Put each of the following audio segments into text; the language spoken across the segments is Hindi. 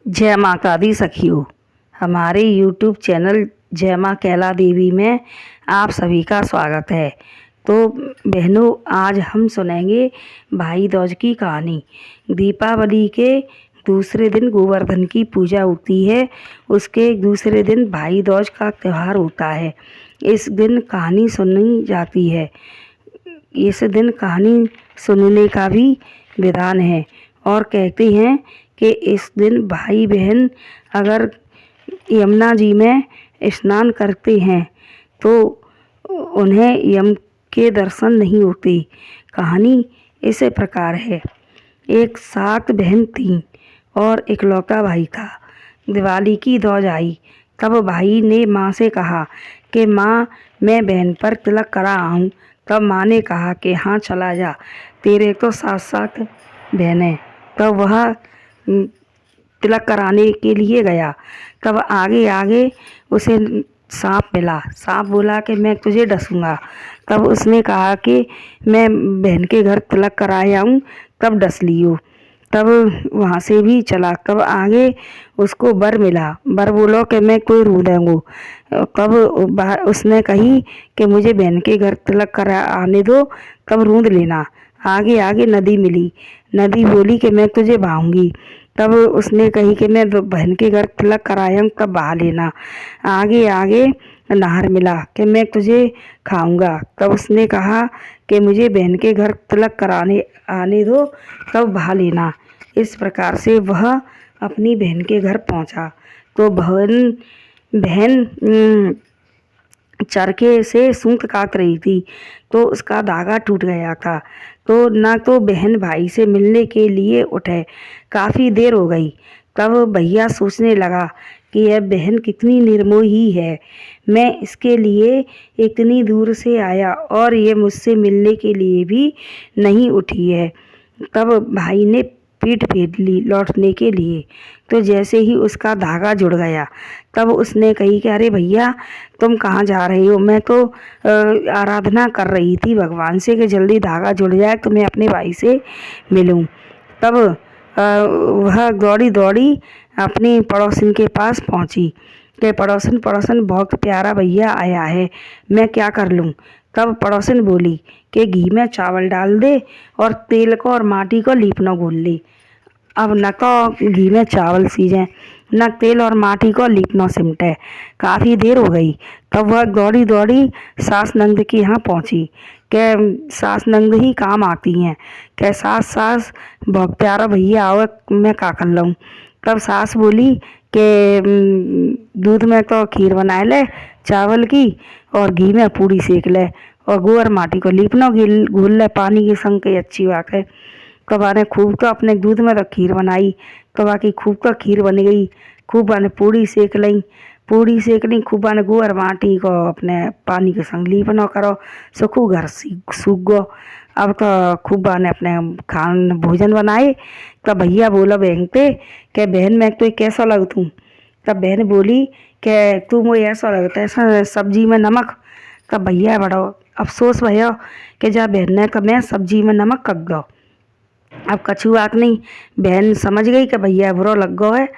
जय माता दी सखियों। हमारे YouTube चैनल जय माँ कैला देवी में आप सभी का स्वागत है। तो बहनों, आज हम सुनेंगे भाई दूज की कहानी। दीपावली के दूसरे दिन गोवर्धन की पूजा होती है। उसके दूसरे दिन भाई दूज का त्यौहार होता है। इस दिन कहानी सुनी जाती है। इस दिन कहानी सुनने का भी विधान है और कहते हैं कि इस दिन भाई बहन अगर यमुना जी में स्नान करते हैं तो उन्हें यम के दर्शन नहीं होते। कहानी इस प्रकार है। एक 7 बहन थीं और इकलौता भाई था। दिवाली की दौज आई तब भाई ने माँ से कहा कि माँ, मैं बहन पर तिलक करा आऊँ। तब माँ ने कहा कि हाँ, चला जा, तेरे तो 7 बहनें। तब वह तिलक कराने के लिए गया। तब आगे आगे उसे सांप मिला। सांप बोला कि मैं तुझे डसूंगा। तब उसने कहा कि मैं बहन के घर तिलक कराया हूँ, तब डस लियो। तब वहाँ से भी चला। तब आगे उसको बर मिला। बर बोलो कि मैं कोई रू दूँगो। तब उसने कही कि मुझे बहन के घर तिलक करा आने दो, तब रूंद लेना। आगे आगे नदी मिली। नदी बोली कि मैं तुझे बहाऊंगी। तब उसने कही कि मैं बहन के घर तिलक कराया हूँ, तब बहा लेना। आगे आगे नहर मिला कि मैं तुझे खाऊंगा। तब उसने कहा कि मुझे बहन के घर तिलक कराने आने दो, तब बहा लेना। इस प्रकार से वह अपनी बहन के घर पहुंचा तो बहन बहन चरखे से सूत काट रही थी तो उसका धागा टूट गया था। तो ना तो बहन भाई से मिलने के लिए उठे। काफ़ी देर हो गई। तब भैया सोचने लगा कि यह बहन कितनी निर्मोही है। मैं इसके लिए इतनी दूर से आया और ये मुझसे मिलने के लिए भी नहीं उठी है। तब भाई ने पीठ फेर ली लौटने के लिए। तो जैसे ही उसका धागा जुड़ गया तब उसने कही कि अरे भैया, तुम कहाँ जा रहे हो? मैं तो आराधना कर रही थी भगवान से कि जल्दी धागा जुड़ जाए तो मैं अपने भाई से मिलूं। तब वह दौड़ी दौड़ी अपनी पड़ोसन के पास पहुंची कि पड़ोसन पड़ोसन, बहुत प्यारा भैया आया है, मैं क्या कर लूं? तब पड़ोसन बोली कि घी में चावल डाल दे और तेल को और माटी को लीपना घोल ले। अब न तो घी में चावल सीजें, न तेल और माटी को लीपना सिमटे। काफ़ी देर हो गई। तब वह दौड़ी दौड़ी सास नंद के यहाँ पहुँची कि सास नंद ही काम आती हैं। कि सास सास, बहुत प्यारा भैया आओ, मैं का कर लूँ? तब सास बोली कि दूध में तो खीर बनाए ले चावल की, और घी में पूड़ी सेक ले, और गोबर माटी को लीपना घोल ले पानी के संग के, अच्छी बात है। तब आने खूब तो अपने दूध में तो खीर बनाई। तो बाकी खूब तो खीर बन गई। खूब आने पूड़ी सेक ली। पूड़ी सेक ली खूब आने गोबर माटी को अपने पानी के संग लीपना करो, सुखू घर सूख गो। अब तो खूब आने अपने खान भोजन बनाए। तब भैया बोला बहन पे कि बहन, मैं तो कैसा लगतूँ? तब बहन बोली कि तू मुझे ऐसा लगता है ऐसा सब्जी में नमक। तब भैया बड़ा अफसोस भैया कि जा बहन ने, मैं सब्जी में नमक कग दो। अब कछु बात नहीं, बहन समझ गई कि भैया बुरा लग गो है।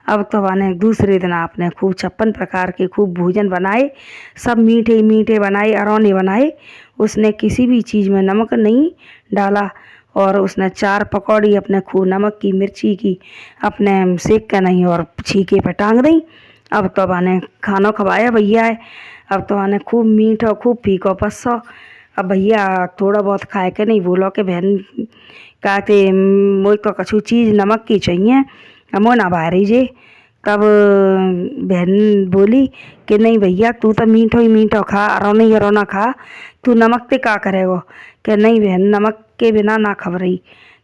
अब तो बने दूसरे दिन आपने खूब 56 प्रकार के खूब भोजन बनाए, सब मीठे मीठे बनाए, अरौने बनाए। उसने किसी भी चीज़ में नमक नहीं डाला। और उसने 4 पकौड़ी अपने खूब नमक की मिर्ची की अपने सेक के नहीं और छीके पे टांग दी। अब तो बने खाना खवाया भैया है। अब तो बने खूब मीठो खूब फीको पस्सो। अब भैया थोड़ा बहुत खाए के नहीं बोलो कि बहन कहते मोई तो कछु चीज़ नमक की चाहिए, हमो ना बाहरी जे। तब बहन बोली कि नहीं भैया, तू तो मीठो ही मीठो खा, अरौना ही अरौना खा, तू नमक ते का करेगो? कि नहीं बहन, नमक के बिना ना खबरई।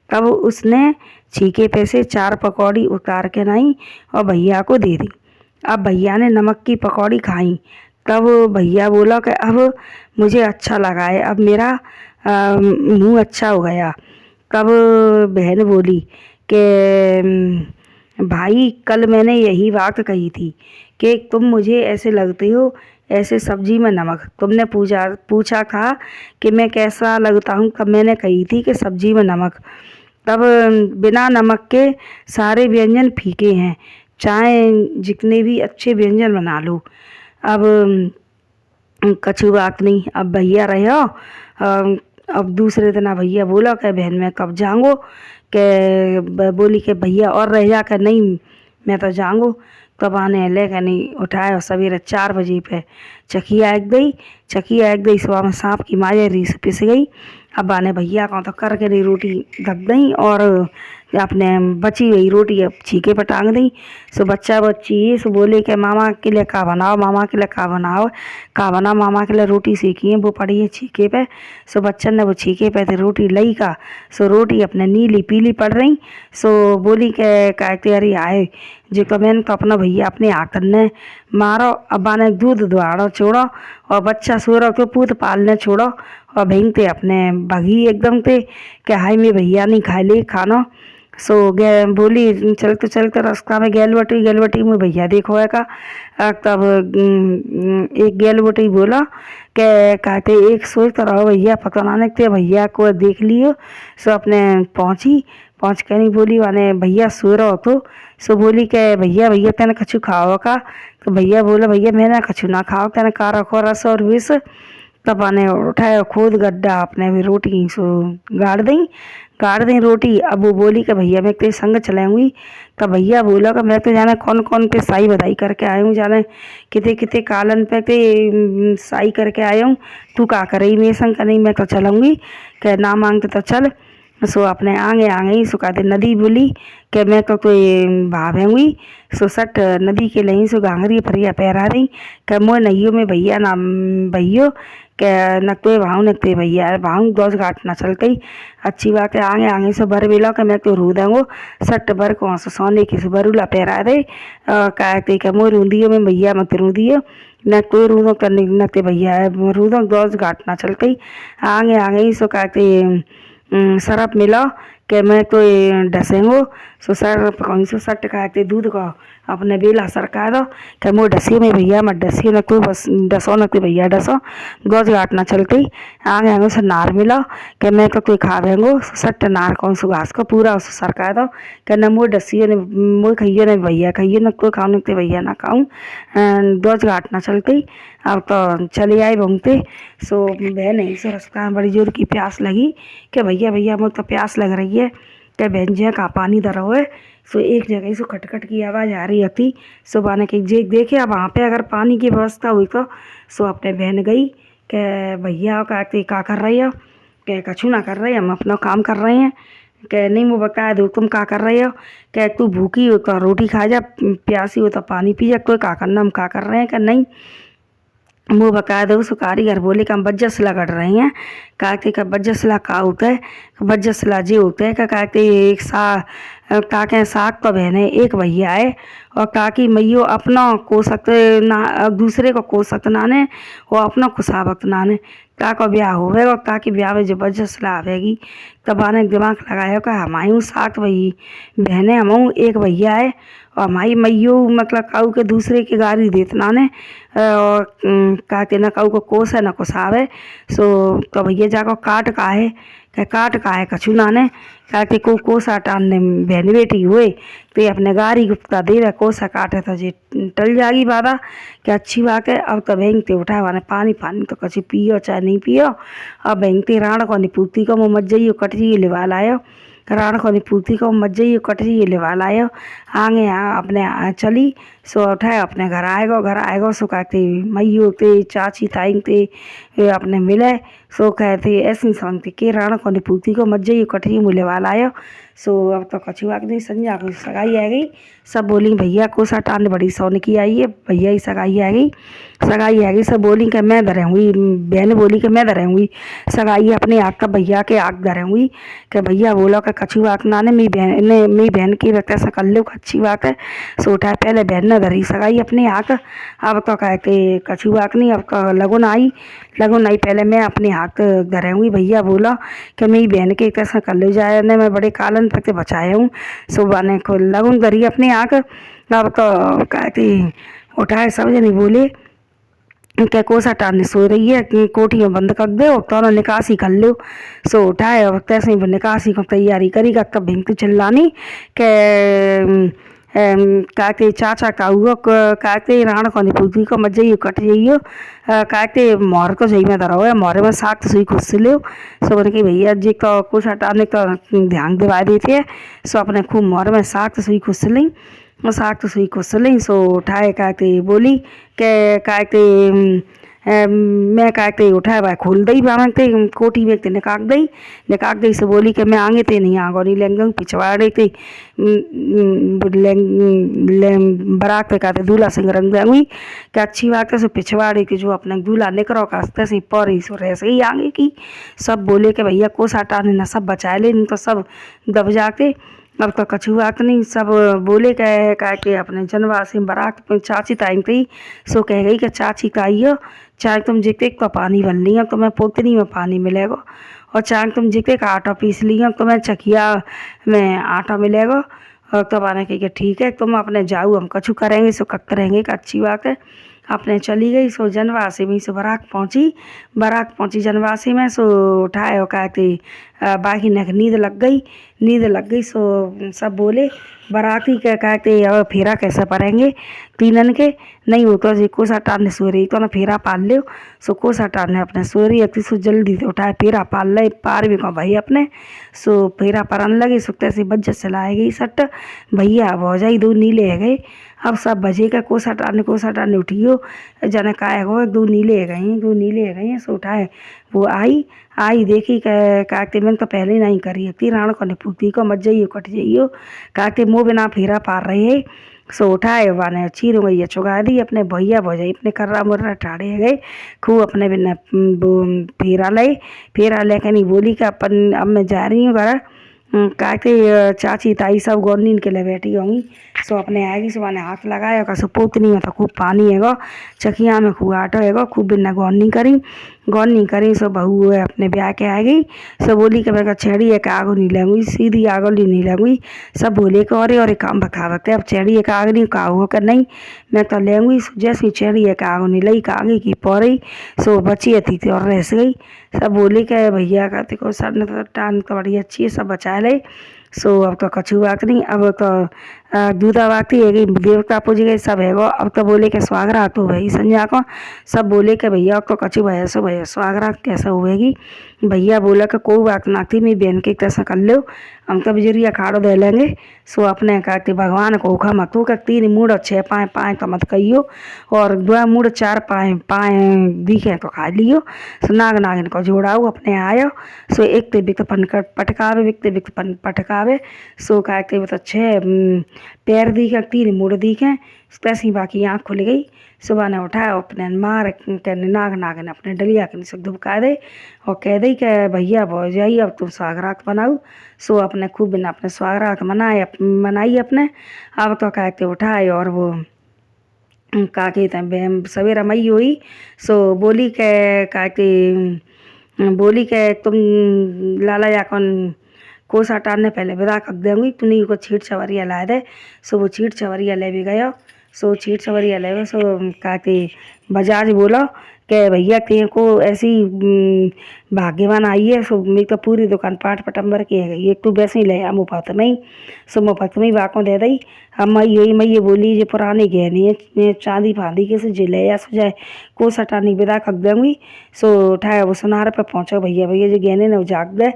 तब उसने छीके पे से 4 पकौड़ी उतार के नहीं और भैया को दे दी। अब भैया ने नमक की पकौड़ी खाई। तब भैया बोला कि अब मुझे अच्छा लगा है, अब मेरा मुंह अच्छा हो गया। तब बहन बोली कि भाई, कल मैंने यही बात कही थी कि तुम मुझे ऐसे लगते हो, ऐसे सब्जी में नमक। तुमने पूछा था कि मैं कैसा लगता हूँ, तब मैंने कही थी कि सब्जी में नमक। तब बिना नमक के सारे व्यंजन फीके हैं, चाहे जितने भी अच्छे व्यंजन बना लो। अब कछु बात नहीं। अब भैया रहे हो, अब दूसरे दिन भैया बोला कि बहन मैं कब जाऊँगो, के बोली कि भैया और रह जा, कर नहीं मैं तो जाऊँगो। तब आने ले के नहीं उठाया और सवेरे 4 बजे पे चकिया एक गई। चकिया एक गई सुबह में सांप की मारे रीस पिस गई। अब आने भैया को तो करके नहीं रोटी रख दई और अपने बची हुई रोटी अब छीके पर टांग दी। सो बच्चा बच्ची सो बोले कि मामा के लिए का बनाओ, मामा के लिए का बनाओ, का बनाओ। मामा के लिए रोटी सेकी है, वो पड़ी है छीके पे। सो बच्चन ने वो छीके पे थी रोटी लई का, सो रोटी अपने नीली पीली पड़ रही। सो बोली के कहते अरे आए जो तो मैंने तो अपना भैया अपने आकर ने मारो। अब आने दूध दुआड़ो छोड़ो और बच्चा सो रहा तो पूत पालने छोड़ो और भेंगते अपने भगी एकदम ते कि हाय में भैया नहीं खा ले खाना। सो गे बोली चलते रास्ता में गैलवटी में भैया देखो है का। तब एक गैलवटी बोला के कहते एक सोच रहो भैया पता ना लगते भैया को देख लियो। सो अपने पहुँच के नहीं बोली माने भैया सो रहो तो। सो बोली के भैया भैया तेने कछु खाओ का। तो भैया बोला भैया मैंने कछु ना खाओ, तेने का रखो रस और विष। तब आने उठाया खोद गड्ढा अपने भी रोटी सो गाड़ दी रोटी। अब वो बोली कि भैया मैं तेरे संग चलाऊंगी। तब भैया बोला कि मैं तो जाने कौन कौन पे साई बधाई करके आया हूँ, जाने किते किते कालन पे ते साई करके आया हूँ। तू का करे मेरे संग का नहीं मैं तो चलूँगी, कि ना मांगते तो चल। सो अपने आगे आगे सो कहते नदी बोली कि मैं तो कोई भावेंगी। सो सट नदी के लही सो घांगरी फरिया पैरा दी कि मोह नैयो में भैया ना भैयो के नकते भाव नकते भैया भाव दौज घाट ना चलते ही। अच्छी बात है आगे आगे से बर बेला के मैं तो रू देंगो सट बर को सो सोने की से बरूला पैरा दे कहते कि मोह रूंदियो में भैया मत रूंदियो न कोई रूदो करने नकते भैया रूदो दौज घाट ना चलते ही। आगे आगे ही सो कहते सरप मिला कि मैं तो डसेंगो। सो सर कौन सो सट कहते दूध को अपने बेला सरका दो कि मोर डसियो में भैया मत डसियो न कोई बस डसो न कोई भैया डसो गौज घाट ना चलती। आगे आगे से नार मिला कि मैं तो कोई खा देंगो। सट नार कौन सो घास को पूरा उस सरका दो कि न मोर डसियो न मोर खइयो न भैया खइयो न कोई खाओ न भैया ना खाऊँ गौज घाट ना चलती। अब तो चले आए घूमते। सो बहन ही सो रास्ता में बड़ी जोर की प्यास लगी कि भैया भैया मुझे तो प्यास लग रही है कि बहन जी का पानी धरा हुआ है। सो एक जगह से खटखट की आवाज़ आ रही थी। सो बाने के जे देखे अब वहाँ पे अगर पानी की व्यवस्था हुई तो। सो अपने बहन गई कि भैया कहते का कर रही हो, कि कछु ना कर रहे हम अपना काम कर रहे हैं। कि नहीं वो बता दो तुम का कर रहे हो, कि तू भूखी हो तो रोटी खा जा, प्यासी हो तो पानी पी जा, कोई का करना हम का कर रहे हैं कि नहीं। वो बकाया दो सो कारीगर बोले कि हम बज्जसला कट रहे हैं। कहते का बज्जसला का होता है, बज्जसला जे होता है कहते एक काके साग तो बहने एक भैया है और काकी मैयो अपना कोसक ना दूसरे को कोसक नाने और अपना खुशावत नाने। का को ब्याह होवे और का की ब्याह में जो बज्जसला आवेगी। तब आने दिमाग लगाया कि हमारी सात भाई बहने हम एक भैया है और हमारी मैयो मतलब काऊ के दूसरे की गाड़ी देतना ने और कहते न काऊ को कोस है न कुसावे। सो तो भैया जाको काट का है कछु नाने कहते को कोसा टानने बहन बेटी हुए तो अपने गाड़ी गुप्ता दे रहा कोसा काटे तो जे टल जाएगी बाधा। क्या अच्छी बात है। अब तो भेंगते उठाए वाने पानी तो कछु पियो चाहे नहीं पियो। अब भेंगते राण को निपूती को मुँह मत जाइयो कटरी लेवा लायो, राण को निपूती को मत जाइयो कटरी लेवा लायो। आगे अपने चली। सो उठाए अपने घर आएगो सो कहते मैयो ते चाची ताई ते अपने मिले। सो कहते ऐसी सांगते के राण को निपूती को मत जाइयो कटरी मुँह लेवा लायो। सो अब तो कछु आग नहीं संजा को सगाई आ गई। सब बोली भैया को सटान बड़ी सोन की आई है, भैया ही सगाई आ गई। सब बोली कि मैं धरूँगी, बहन बोली कि मैं धरूँगी सगाई अपने आग का भैया के आग धरूँगी। कि भैया बोला कि कछु बात ना ने मेरी बहन की व्यक्ति ऐसा कर लो अच्छी बात है। सो उठाए पहले बहन ने धरी सगाई अपने आग। अब तो कहते कछु बात नहीं। अब तो लगन आई पहले मैं अपने हाथ धरूँगी। भैया बोला कि मेरी बहन के कैसा कर लो जाए ने मैं बड़े कालन तक बचाया हूँ। सो बाने को लगन धरी अपने आग। अब तो कहती उठाए सब जने बोले क्या कोसा टारने सो रही है कि कोठी में बंद कर दे और तो निकासी कर लो। सो उठाए और तैसे ही निकासी को तैयारी करी का कब भिंग चिल्लानी के काके चाचा का हुआ काके राण को पूछी को मत जाइयो कट जाइयो काके मोर को सही में धरो है मोरे में साग तो सही खुद से लो। सो बोले कि भैया जी को कुछ हटाने का ध्यान दिवा देते हैं। सो अपने खूब मोर में साग तो सही खुद से ली और साग तो सही खुद से ली। सो उठाए काके बोली के काके मैं काके उठाए भाई खोल दई बामते कोठी व्यक्ति निकाक दई से बोली कि मैं आगे ते नहीं आगो नहीं लेंगे पिछवाड़े ते बरात पे कहते दूल्हा सिंह रंग देंगी कि अच्छी बात है। सो पिछवाड़े की जो अपने दूल्हा निकरो कास्ते से पर ही सो रह ही आगे की सब बोले कि भैया को साटाने न सब बचा ले नहीं तो सब दब जाते। अब तो कछु बात नहीं सब बोले कह के अपने जनवासी बारात पे चाची ताई थी। सो कह गई कि चाची ताई हो चाहे तुम जितने का पानी भर लिया तो मैं पोतनी में पानी मिलेगा और चाहे तुम जितने का आटा पीस लिया तो मैं चकिया में आटा मिलेगा। और तब आने के ठीक है तुम अपने जाओ हम कछु करेंगे सो कक करेंगे का अच्छी बात है। अपने चली गई। सो जनवासी में सो बारात पहुंची जनवासी में। सो उठाए और कहते बाकी न नींद लग गई। सो सब बोले बाराती के कहते अब फेरा कैसे पड़ेंगे तीनन के नहीं हो तो जी को साटार ने सो रही तो ना फेरा पाल लो। सो को साटार ने अपने सो रही अति सो जल्दी से उठाए फेरा पाल ले पार भी को भाई अपने। सो फेरा परन लगे सो तैसे बज्जत से लाए गई सट भैया भौजाई दो नीले है गए। अब सब बजे का को साटार ने उठियो जने का हो दो नीले है गई सो उठाए वो आई देखी काकते मैंने तो पहले नहीं करी थी राण को ने पूछी को मत जाइयो कट जाइयो काकते मुँह बिना फेरा पार रहे है। सो उठाए वाने चीर गई चुगा दी अपने भैया भौजाई अपने कर्रा मुर्रा ठाड़े गए खूब अपने बिना फेरा लेके नहीं बोली कि अपन अब मैं जा रही हूँ घर काके चाची ताई सब गौरनीन के लिए बैठी होंगी। सो अपने आएगी सुबह ने हाथ लगाया का सो पोतनी में तो खूब पानी हैगा चकिया में खूब आटा हैगा खूब बिना गौरनी करी। सो बहू है अपने ब्याह के आ गई। सो बोली कि मैं छेड़ी एक आगो नहीं लगूंगी सीधी आगो नहीं लगूंगी। सब बोले कि और काम बखावते अब छेड़ी एक आग नहीं का हो कर नहीं मैं तो लेंगी जैसी छेड़ी एक आगो नहीं लई का आगे की पौड़ी। सो बची थी और रह गई। सब बोले कि भैया का देखो सर ने तो टान तो बड़ी अच्छी है सब बचा ले। सो अब तो कछु बात नहीं अब तो दूधा बाती है गई देवता पूज गए सब है अब तो बोले कि स्वागरात हो भाई संध्या को सब बोले कि भैया अब तो कछु भैया सो भैया स्वागरात कैसा होएगी। भैया बोला कि कोई बात ना थी मैं बहन के कैसा कर लो हम तो बिजरिया खाड़ो दे लेंगे। सो अपने कहते भगवान को उखा मत हो 3 मूड 6 पाए तो मत कहियो और 2 मूड 4 पाए दिखे तो खा लियो। सो नागिन को जोड़ाऊ अपने आयो। सो एक ते बिक पटकावे बिकते बिक पटकावे। सो कहते तो 6 पैर दिखे 3 मूड दिखे तैसी बाकी आँख खुल गई। सुबह ने उठाया अपने मार के नागिन अपने डलिया के नीचे धुबका दे और कह दे कि भैया भौजाई अब तुम स्वागरात बनाओ। सो अपने खूब बिना अपने स्वागरात मनाई अपने। अब तो कहते उठाए और वो काके सवेरा मई हुई। सो बोली के तुम लाला जाकन को साटारने पहले विदा कर देंगी तुनी को छीट छवरिया ला दे। सो वो छीट छवरिया ले भी गया। सो छीट छवरिया ले गए। सो कहते बजाज बोलो कि भैया तेरे को ऐसी भाग्यवान आई है। सो मेरी तो पूरी दुकान पाट पटम्बर की है एक तो वैसे ही ले आ मुफ्त में ही। सो मुफ्त में ही बाकों दे दी। अब मैं ये बोली जो पुराने गहने है चांदी फांदी के से जिले या सुझाए को सटानी विदा कर देंगी। सो उठाए वो सोनार पे पहुँचो भैया जो गहने ने जाग दे।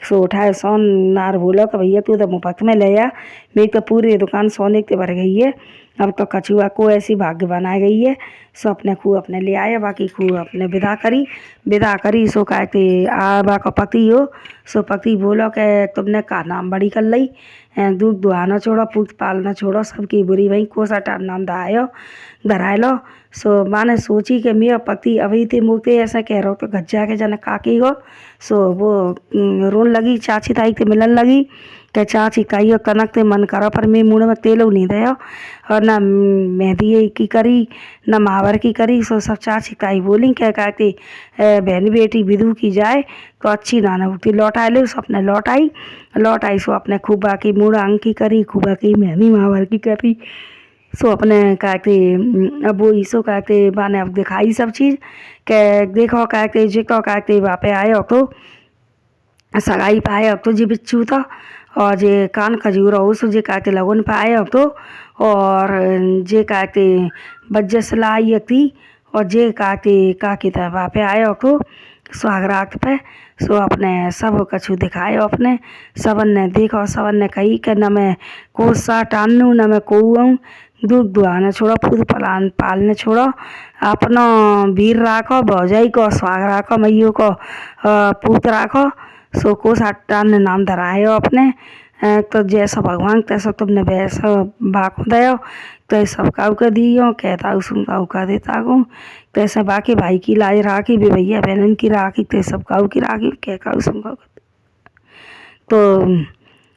सो उठाए सोनार बोलो कि भैया तू तो मुफ्त में ले आ मेरी तो पूरी दुकान सोने के भर गई है। अब तो कछुआ को ऐसी भाग्य बनाई गई है। सो अपने खूह अपने ले आए बाकी खूह अपने विदा करी। सो कहते बा का पति हो। सो पति बोलो कि तुमने का नाम बड़ी कर लई दूध दुहाना छोड़ो पूत पालना छोड़ो सबकी बुरी वही को सटार नाम धराए लो। सो माने सोची कि मेरा पति अभी थे मुझे ऐसा कह रहा हो तो गज्जा के जन काकी हो। सो वो रोन लगी चाची ताई ते मिलन लगी कि चाची ताई हो कनक ते मन करो पर मैं मुँह में तेल नहीं दे और ना मेहंदी की करी ना महावर की करी। सो सब चाची ताई बोली क्या कहती बहन बेटी विदू की जाए तो अच्छी नाना उठती लौटा ले। सो अपने लौट आई। सो अपने खूबा की मुँह अंग की करी खूबा की मेहंदी महावर की करी। सो अपने कहते अब वो ईसो कहते बाने अब दिखाई सब चीज़ के देखो कहते जिको कहते वहाँ पे आए हो तो सगाई पाए अब तो जी बिच्छू था और जे कान खजूर हो सो जे कहते लगन पाए अब तो और जे कहते बज्जस लाई थी और जे कहते का था वहाँ पे आए अब तो सुहागरात पे सो अपने सब कछु दिखाए अपने सबन ने देखो सबन ने कही कि न मैं कोसा टानू न मैं कोऊँ दूध दुआने छोड़ो खुद पालने छोड़ो अपना वीर राखो भौजाई को सुहाग राखो मैयो को पूत राखो सो को टान नाम धराए हो अपने तो जैसा भगवान तैसा तुमने वैसा बाको दयो तो सब काऊ का दियो कहता हूँ सुन काऊ का देता हूँ तैसे बाकी भाई की लाज राखी भी भैया बहनन की राखी ते सब काऊ की राखी कह काऊ सुन काऊ तो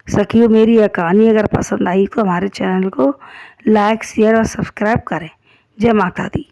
सखियों मेरी यह कहानी अगर पसंद आई तो हमारे चैनल को लाइक शेयर और सब्सक्राइब करें। जय माता दी।